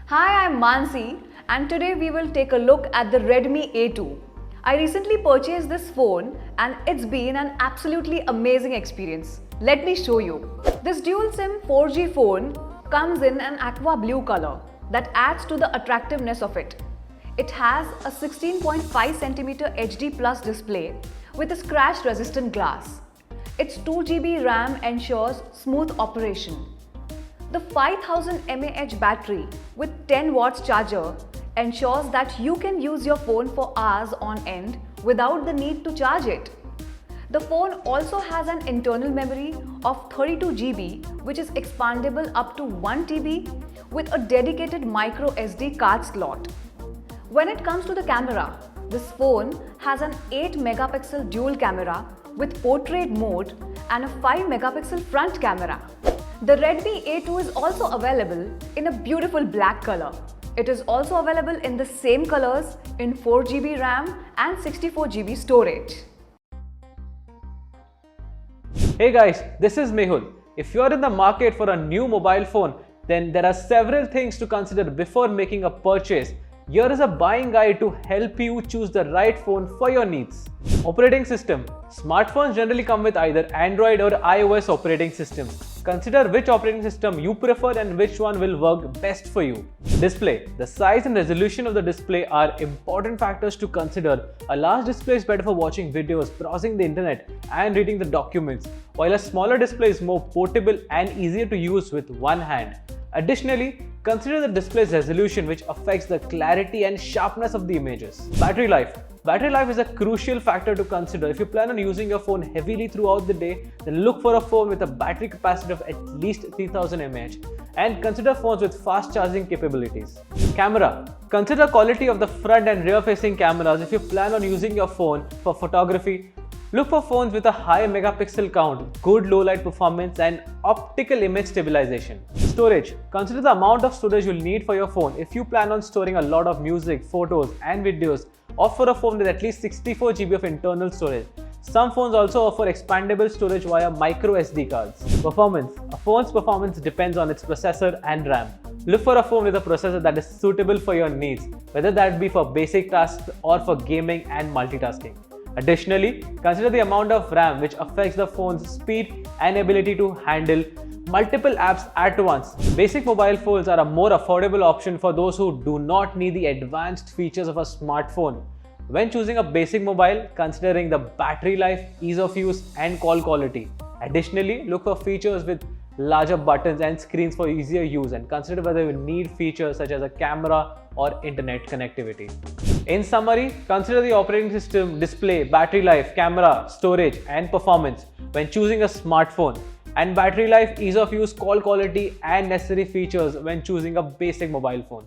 Hi, I'm Mansi and today we will take a look at the Redmi A2. I recently purchased this phone and it's been an absolutely amazing experience. Let me show you. This dual SIM 4G phone comes in an aqua blue color that adds to the attractiveness of it. It has a 16.5cm HD Plus display with a scratch resistant glass. Its 2GB RAM ensures smooth operation. The 5000 mAh battery with 10 watts charger ensures that you can use your phone for hours on end without the need to charge it. The phone also has an internal memory of 32GB which is expandable up to 1TB with a dedicated micro SD card slot. When it comes to the camera, this phone has an 8 megapixel dual camera with portrait mode and a 5 megapixel front camera. The Redmi A2 is also available in a beautiful black color. It is also available in the same colors in 4GB RAM and 64GB storage. Hey guys, this is Mehul. If you are in the market for a new mobile phone, then there are several things to consider before making a purchase. Here is a buying guide to help you choose the right phone for your needs. Operating system. Smartphones generally come with either Android or iOS operating systems. Consider which operating system you prefer and which one will work best for you. Display. The size and resolution of the display are important factors to consider. A large display is better for watching videos, browsing the internet, and reading the documents, while a smaller display is more portable and easier to use with one hand. Additionally, consider the display's resolution, which affects the clarity and sharpness of the images. Battery life. Battery life is a crucial factor to consider. If you plan on using your phone heavily throughout the day, then look for a phone with a battery capacity of at least 3000 mAh and consider phones with fast charging capabilities. Camera. Consider quality of the front and rear facing cameras if you plan on using your phone for photography. Look for phones with a high megapixel count, good low light performance and optical image stabilization. Storage. Consider the amount of storage you'll need for your phone. If you plan on storing a lot of music, photos and videos, opt for a phone with at least 64GB of internal storage. Some phones also offer expandable storage via micro SD cards. Performance. A phone's performance depends on its processor and RAM. Look for a phone with a processor that is suitable for your needs, whether that be for basic tasks or for gaming and multitasking. Additionally, consider the amount of RAM, which affects the phone's speed and ability to handle multiple apps at once. Basic mobile phones are a more affordable option for those who do not need the advanced features of a smartphone. When choosing a basic mobile, considering the battery life, ease of use, and call quality. Additionally, look for features with larger buttons and screens for easier use and consider whether you need features such as a camera or internet connectivity. In summary, consider the operating system, display, battery life, camera, storage, and performance when choosing a smartphone, and battery life, ease of use, call quality, and necessary features when choosing a basic mobile phone.